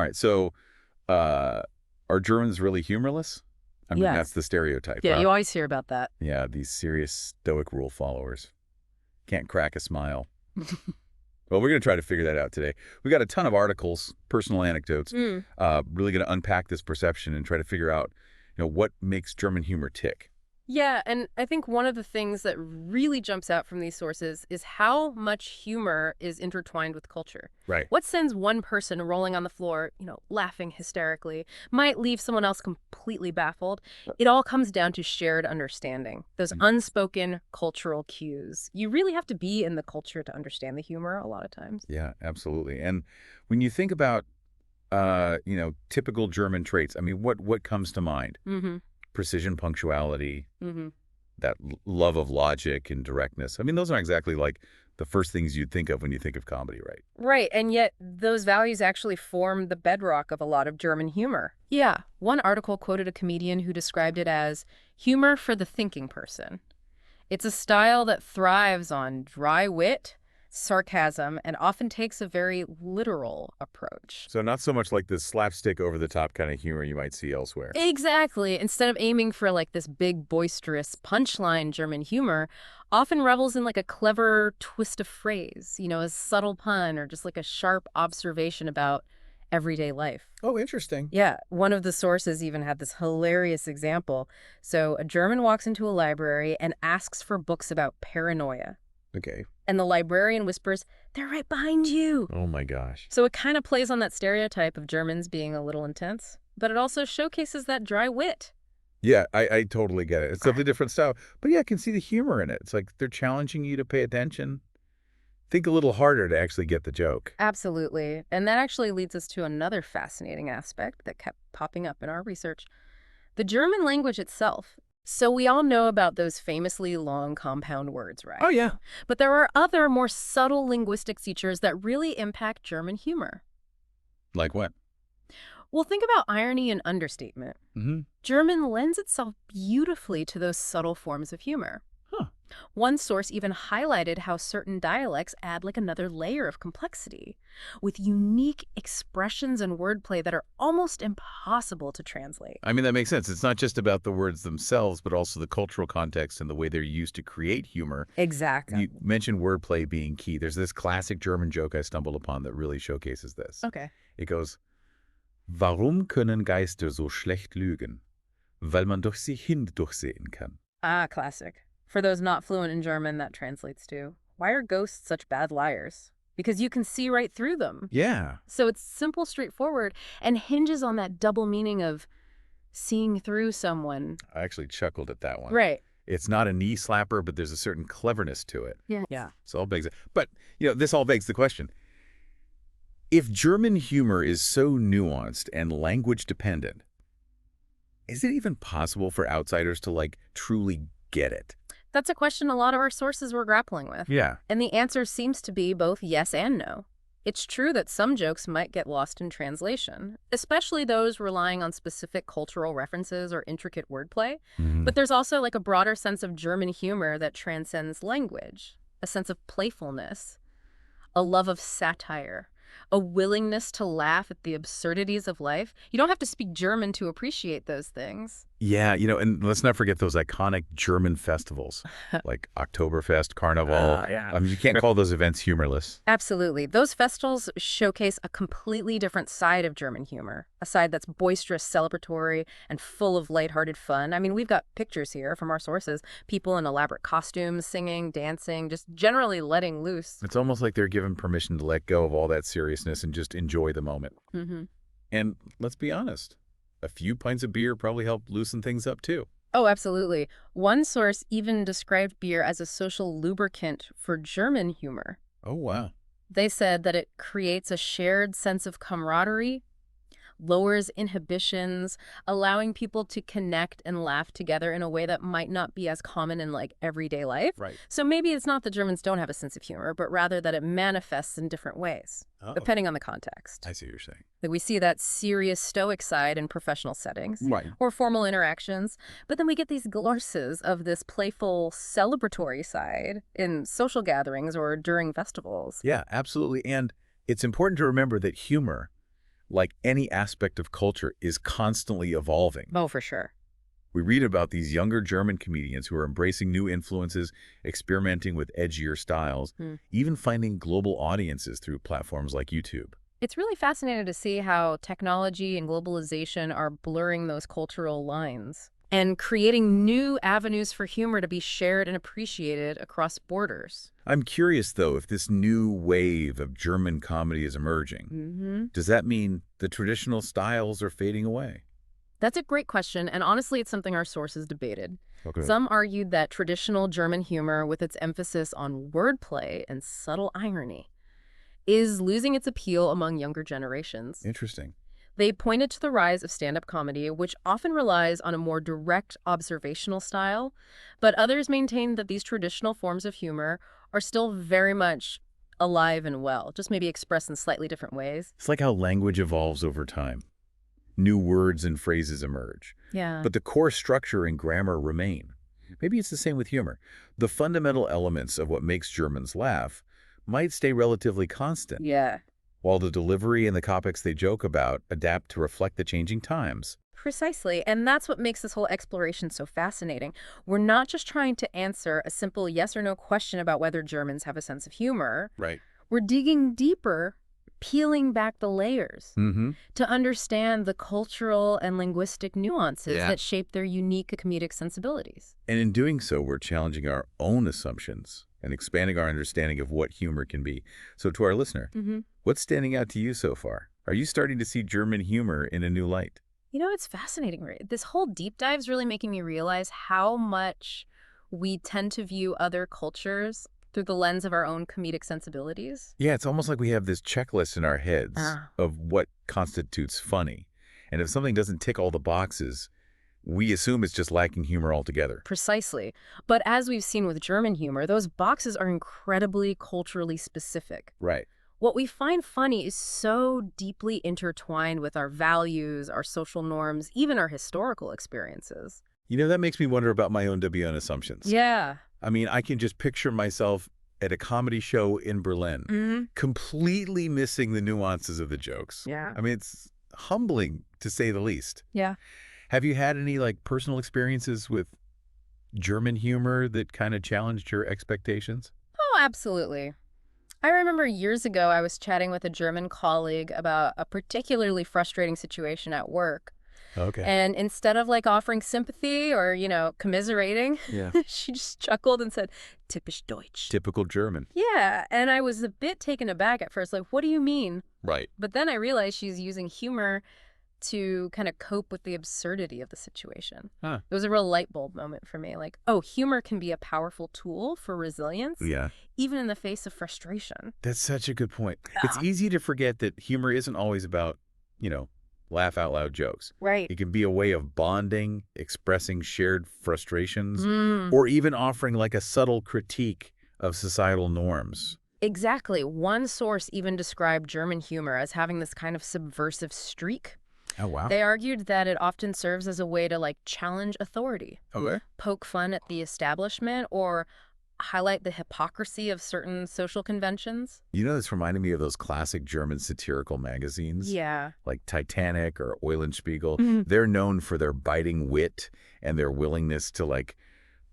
All right. So, are Germans really humorless? I mean, that's Yes. the stereotype, Yeah, huh? you always hear about that. Yeah, these serious stoic rule followers. Can't crack a smile. Well, we're going to try to figure that out today. We got a ton of articles, personal anecdotes, Mm. really going to unpack this perception and try to figure out, what makes German humor tick. Yeah, and I think one of the things that really jumps out from these sources is how much humor is intertwined with culture. Right. What sends one person rolling on the floor, laughing hysterically, might leave someone else completely baffled. It all comes down to shared understanding, those unspoken cultural cues. You really have to be in the culture to understand the humor a lot of times. Yeah, absolutely. And when you think about, typical German traits, I mean, what comes to mind? Mm-hmm. Precision, punctuality, Mm-hmm. that love of logic and directness. I mean, those aren't exactly like the first things you'd think of when you think of comedy, right? Right, and yet those values actually form the bedrock of a lot of German humor. Yeah, one article quoted a comedian who described it as humor for the thinking person. It's a style that thrives on dry wit, sarcasm, and often takes a very literal approach. So not so much like this slapstick over the top kind of humor you might see elsewhere. Exactly. Instead of aiming for like this big boisterous punchline, German humor often revels in like a clever twist of phrase, a subtle pun or just like a sharp observation about everyday life. Oh, interesting. Yeah, one of the sources even had this hilarious example. So a German walks into a library and asks for books about paranoia. Okay. And the librarian whispers, "They're right behind you." Oh my gosh. So it kind of plays on that stereotype of Germans being a little intense, but it also showcases that dry wit. Yeah, I totally get it. It's definitely a different style. But yeah, I can see the humor in it. It's like they're challenging you to pay attention. Think a little harder to actually get the joke. Absolutely. And that actually leads us to another fascinating aspect that kept popping up in our research. The German language itself. So we all know about those famously long compound words, right? Oh, yeah. But there are other more subtle linguistic features that really impact German humor. Like what? Well, think about irony and understatement. Mm-hmm. German lends itself beautifully to those subtle forms of humor. Huh. One source even highlighted how certain dialects add like another layer of complexity, with unique expressions and wordplay that are almost impossible to translate. I mean, that makes sense. It's not just about the words themselves, but also the cultural context and the way they're used to create humor. Exactly. You mentioned wordplay being key. There's this classic German joke I stumbled upon that really showcases this. Okay. It goes, Warum können Geister so schlecht lügen? Weil man durch sie hindurchsehen kann. Ah, classic. For those not fluent in German, that translates to, why are ghosts such bad liars? Because you can see right through them. Yeah. So it's simple, straightforward, and hinges on that double meaning of seeing through someone. I actually chuckled at that one. Right. It's not a knee slapper, but there's a certain cleverness to it. Yeah. Yeah. So all begs it. But, this all begs the question. If German humor is so nuanced and language dependent, is it even possible for outsiders to, truly get it? That's a question a lot of our sources were grappling with. Yeah. And the answer seems to be both yes and no. It's true that some jokes might get lost in translation, especially those relying on specific cultural references or intricate wordplay. But there's also like a broader sense of German humor that transcends language, a sense of playfulness, a love of satire, a willingness to laugh at the absurdities of life. You don't have to speak German to appreciate those things. Yeah, and let's not forget those iconic German festivals like Oktoberfest, Carnival. Yeah. I mean, you can't call those events humorless. Absolutely. Those festivals showcase a completely different side of German humor, a side that's boisterous, celebratory, and full of lighthearted fun. I mean, we've got pictures here from our sources, people in elaborate costumes, singing, dancing, just generally letting loose. It's almost like they're given permission to let go of all that seriousness and just enjoy the moment. Mm-hmm. And let's be honest, a few pints of beer probably help loosen things up too. Oh, absolutely. One source even described beer as a social lubricant for German humor. Oh, wow. They said that it creates a shared sense of camaraderie, lowers inhibitions, allowing people to connect and laugh together in a way that might not be as common in everyday life. Right. So maybe it's not that Germans don't have a sense of humor, but rather that it manifests in different ways, depending on the context. I see what you're saying. Like we see that serious stoic side in professional settings Right. or formal interactions, but then we get these glimpses of this playful celebratory side in social gatherings or during festivals. Yeah, absolutely. And it's important to remember that humor, like any aspect of culture, is constantly evolving. Oh, for sure. We read about these younger German comedians who are embracing new influences, experimenting with edgier styles, even finding global audiences through platforms like YouTube. It's really fascinating to see how technology and globalization are blurring those cultural lines and creating new avenues for humor to be shared and appreciated across borders. I'm curious, though, if this new wave of German comedy is emerging. Does that mean the traditional styles are fading away? That's a great question, and honestly, it's something our sources debated. Okay. Some argued that traditional German humor, with its emphasis on wordplay and subtle irony, is losing its appeal among younger generations. Interesting. They pointed to the rise of stand-up comedy, which often relies on a more direct observational style, but others maintain that these traditional forms of humor are still very much alive and well, just maybe expressed in slightly different ways. It's like how language evolves over time. New words and phrases emerge, Yeah. but the core structure and grammar remain. Maybe it's the same with humor. The fundamental elements of what makes Germans laugh might stay relatively constant, Yeah. while the delivery and the topics they joke about adapt to reflect the changing times. Precisely, and that's what makes this whole exploration so fascinating. We're not just trying to answer a simple yes or no question about whether Germans have a sense of humor. Right. We're digging deeper, peeling back the layers to understand the cultural and linguistic nuances that shape their unique comedic sensibilities. And in doing so, we're challenging our own assumptions and expanding our understanding of what humor can be. So to our listener, what's standing out to you so far? Are you starting to see German humor in a new light? You know, it's fascinating. This whole deep dive is really making me realize how much we tend to view other cultures through the lens of our own comedic sensibilities. Yeah, it's almost like we have this checklist in our heads of what constitutes funny. And if something doesn't tick all the boxes, we assume it's just lacking humor altogether. Precisely. But as we've seen with German humor, those boxes are incredibly culturally specific. Right. What we find funny is so deeply intertwined with our values, our social norms, even our historical experiences. You know, that makes me wonder about my own assumptions. Yeah. I mean, I can just picture myself at a comedy show in Berlin, completely missing the nuances of the jokes. Yeah. I mean, it's humbling, to say the least. Yeah. Have you had any, like, personal experiences with German humor that kind of challenged your expectations? Oh, absolutely. I remember years ago I was chatting with a German colleague about a particularly frustrating situation at work. Okay. And instead of like offering sympathy or, commiserating, she just chuckled and said, "Typisch Deutsch." Typical German. Yeah, and I was a bit taken aback at first, like, what do you mean? Right. But then I realized she's using humor to kind of cope with the absurdity of the situation. Huh. It was a real light bulb moment for me. Like, oh, humor can be a powerful tool for resilience, Yeah. even in the face of frustration. That's such a good point. It's easy to forget that humor isn't always about, laugh out loud jokes. Right. It can be a way of bonding, expressing shared frustrations, or even offering like a subtle critique of societal norms. Exactly. One source even described German humor as having this kind of subversive streak. Oh, wow. They argued that it often serves as a way to, like, challenge authority, Okay. poke fun at the establishment, or highlight the hypocrisy of certain social conventions. You know, this reminded me of those classic German satirical magazines. Yeah. Like Titanic or Eulenspiegel. They're known for their biting wit and their willingness to, like,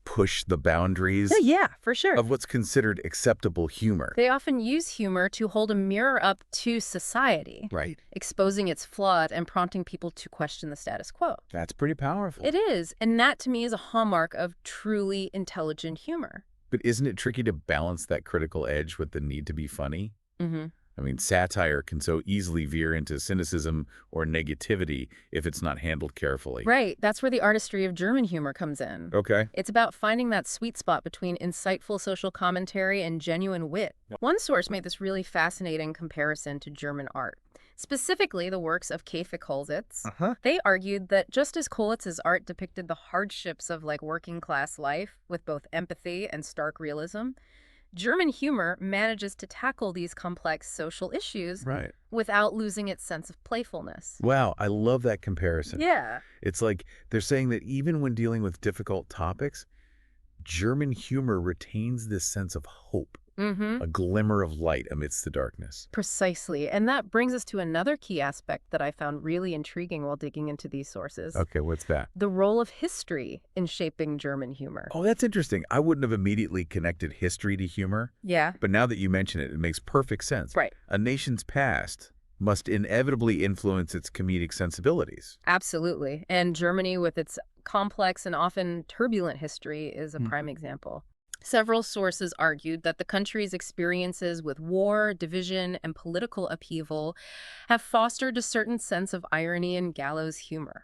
push the boundaries Yeah, for sure. of what's considered acceptable humor. They often use humor to hold a mirror up to society, Right. exposing its flaws and prompting people to question the status quo. That's pretty powerful. It is, and that to me is a hallmark of truly intelligent humor. But isn't it tricky to balance that critical edge with the need to be funny? I mean, satire can so easily veer into cynicism or negativity if it's not handled carefully. Right, that's where the artistry of German humor comes in. Okay. It's about finding that sweet spot between insightful social commentary and genuine wit. One source made this really fascinating comparison to German art, specifically the works of Käfig Kohlsitz. They argued that just as Kohlsitz's art depicted the hardships of like working class life with both empathy and stark realism, German humor manages to tackle these complex social issues without losing its sense of playfulness. Wow, I love that comparison. Yeah. It's like they're saying that even when dealing with difficult topics, German humor retains this sense of hope. Mm-hmm. A glimmer of light amidst the darkness. Precisely. And that brings us to another key aspect that I found really intriguing while digging into these sources. Okay, what's that? The role of history in shaping German humor. Oh, that's interesting. I wouldn't have immediately connected history to humor, Yeah. but now that you mention it, it makes perfect sense. Right. A nation's past must inevitably influence its comedic sensibilities. Absolutely. And Germany, with its complex and often turbulent history, is a Hmm. prime example. Several sources argued that the country's experiences with war, division, and political upheaval have fostered a certain sense of irony and gallows humor.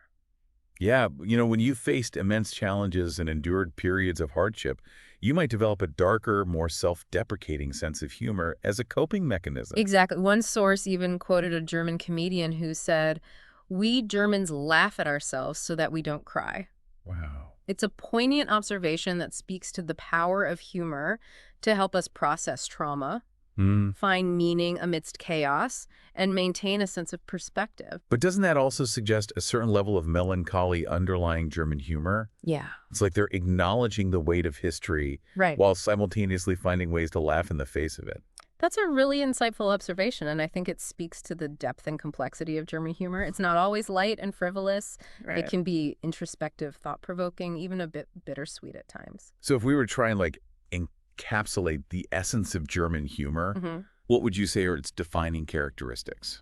Yeah, when you faced immense challenges and endured periods of hardship, you might develop a darker, more self-deprecating sense of humor as a coping mechanism. Exactly. One source even quoted a German comedian who said, "We Germans laugh at ourselves so that we don't cry." Wow. It's a poignant observation that speaks to the power of humor to help us process trauma, Hmm. find meaning amidst chaos, and maintain a sense of perspective. But doesn't that also suggest a certain level of melancholy underlying German humor? Yeah. It's like they're acknowledging the weight of history Right. while simultaneously finding ways to laugh in the face of it. That's a really insightful observation, and I think it speaks to the depth and complexity of German humor. It's not always light and frivolous. It can be introspective, thought-provoking, even a bit bittersweet at times. So if we were trying like encapsulate the essence of German humor, Mm-hmm. what would you say are its defining characteristics?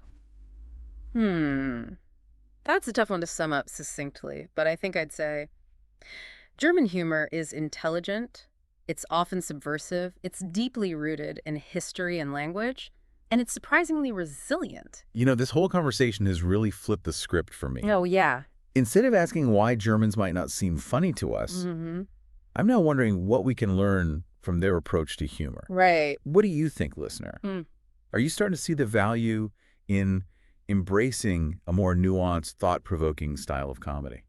That's a tough one to sum up succinctly, but I think I'd say German humor is intelligent, it's often subversive, it's deeply rooted in history and language, and it's surprisingly resilient. This whole conversation has really flipped the script for me. Oh, yeah. Instead of asking why Germans might not seem funny to us, Mm-hmm. I'm now wondering what we can learn from their approach to humor. Right. What do you think, listener? Are you starting to see the value in embracing a more nuanced, thought-provoking style of comedy?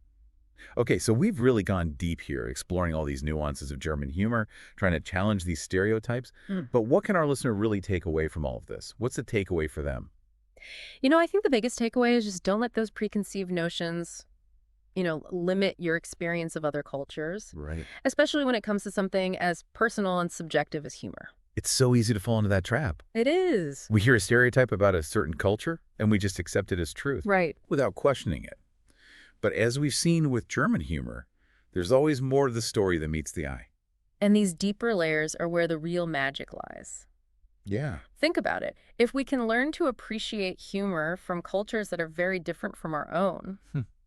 Okay, so we've really gone deep here, exploring all these nuances of German humor, trying to challenge these stereotypes. But what can our listener really take away from all of this? What's the takeaway for them? I think the biggest takeaway is just don't let those preconceived notions, limit your experience of other cultures, Right. especially when it comes to something as personal and subjective as humor. It's so easy to fall into that trap. It is. We hear a stereotype about a certain culture, and we just accept it as truth Right. without questioning it. But as we've seen with German humor, there's always more to the story than meets the eye. And these deeper layers are where the real magic lies. Yeah. Think about it. If we can learn to appreciate humor from cultures that are very different from our own,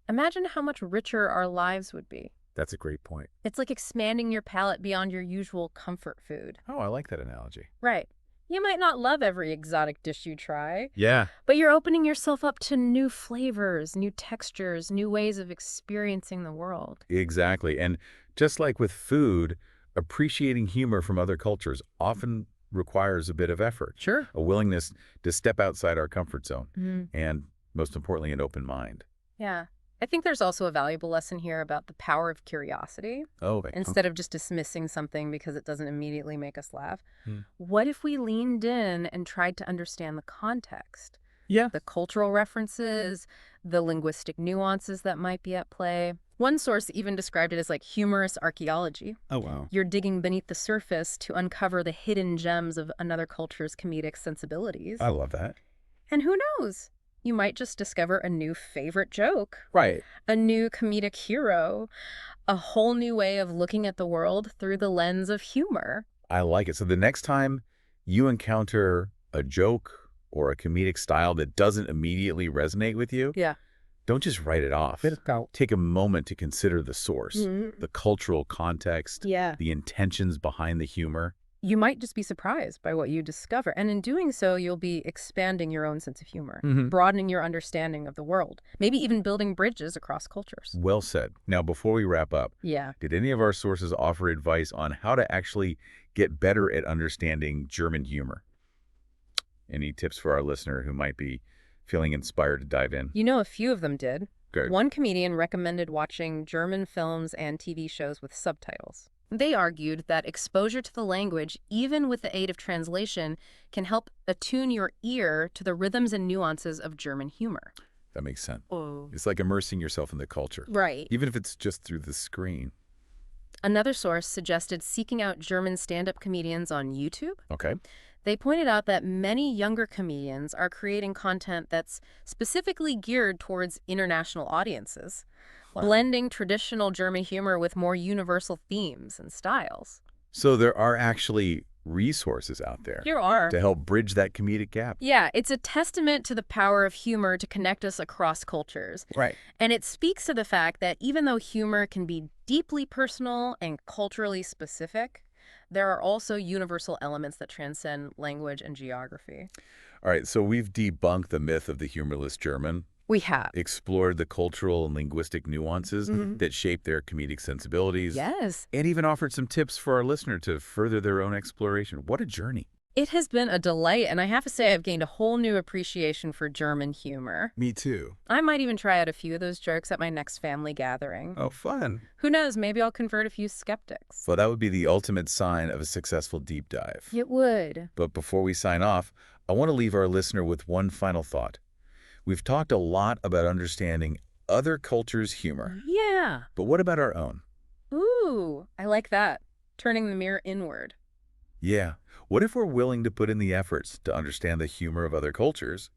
imagine how much richer our lives would be. That's a great point. It's like expanding your palate beyond your usual comfort food. Oh, I like that analogy. Right. You might not love every exotic dish you try, Yeah. but you're opening yourself up to new flavors, new textures, new ways of experiencing the world. Exactly. And just like with food, appreciating humor from other cultures often requires a bit of effort, Sure. a willingness to step outside our comfort zone, and most importantly, an open mind. Yeah. I think there's also a valuable lesson here about the power of curiosity. Oh, Instead of just dismissing something because it doesn't immediately make us laugh, Hmm. what if we leaned in and tried to understand the context, yeah. the cultural references, the linguistic nuances that might be at play? One source even described it as like humorous archaeology. Oh, wow. You're digging beneath the surface to uncover the hidden gems of another culture's comedic sensibilities. I love that. And who knows? You might just discover a new favorite joke, Right. a new comedic hero, a whole new way of looking at the world through the lens of humor. I like it. So the next time you encounter a joke or a comedic style that doesn't immediately resonate with you, Yeah. don't just write it off. Take a moment to consider the source, the cultural context, Yeah. the intentions behind the humor. You might just be surprised by what you discover. And in doing so, you'll be expanding your own sense of humor, broadening your understanding of the world, maybe even building bridges across cultures. Well said. Now, before we wrap up, Yeah. did any of our sources offer advice on how to actually get better at understanding German humor? Any tips for our listener who might be feeling inspired to dive in? A few of them did. Good. One comedian recommended watching German films and TV shows with subtitles. They argued that exposure to the language, even with the aid of translation, can help attune your ear to the rhythms and nuances of German humor. That makes sense. Oh. It's like immersing yourself in the culture, Right. even if it's just through the screen. Another source suggested seeking out German stand-up comedians on YouTube. Okay. They pointed out that many younger comedians are creating content that's specifically geared towards international audiences, Wow. blending traditional German humor with more universal themes and styles. So there are actually resources out there Here are. to help bridge that comedic gap. Yeah, it's a testament to the power of humor to connect us across cultures. Right. And it speaks to the fact that even though humor can be deeply personal and culturally specific, there are also universal elements that transcend language and geography. All right, so we've debunked the myth of the humorless German, We have. explored the cultural and linguistic nuances that shape their comedic sensibilities, Yes. and even offered some tips for our listener to further their own exploration. What a journey. It has been a delight, and I have to say I've gained a whole new appreciation for German humor. Me too. I might even try out a few of those jokes at my next family gathering. Oh, fun. Who knows, maybe I'll convert a few skeptics. Well, that would be the ultimate sign of a successful deep dive. It would. But before we sign off, I want to leave our listener with one final thought. We've talked a lot about understanding other cultures' humor, Yeah. but what about our own? Ooh, I like that. Turning the mirror inward. Yeah, what if we're willing to put in the efforts to understand the humor of other cultures?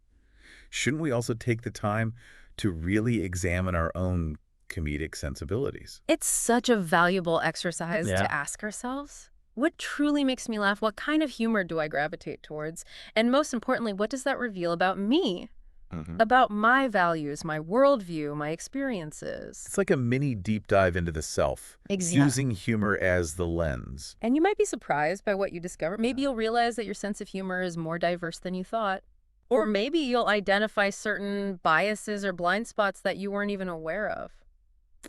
Shouldn't we also take the time to really examine our own comedic sensibilities? It's such a valuable exercise Yeah. to ask ourselves. What truly makes me laugh? What kind of humor do I gravitate towards? And most importantly, what does that reveal about me? About my values, my worldview, my experiences? It's like a mini deep dive into the self, using humor as the lens. And you might be surprised by what you discover. Maybe you'll realize that your sense of humor is more diverse than you thought. Or maybe you'll identify certain biases or blind spots that you weren't even aware of.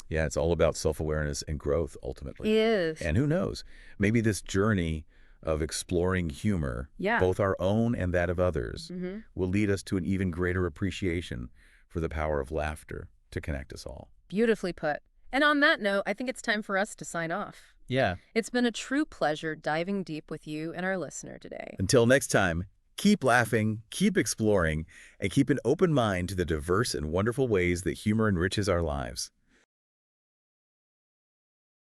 Yeah, it's all about self-awareness and growth, ultimately. Is. And who knows, maybe this journey of exploring humor, Yeah. both our own and that of others, Mm-hmm. will lead us to an even greater appreciation for the power of laughter to connect us all. Beautifully put. And on that note, I think it's time for us to sign off. Yeah. It's been a true pleasure diving deep with you and our listener today. Until next time, keep laughing, keep exploring, and keep an open mind to the diverse and wonderful ways that humor enriches our lives.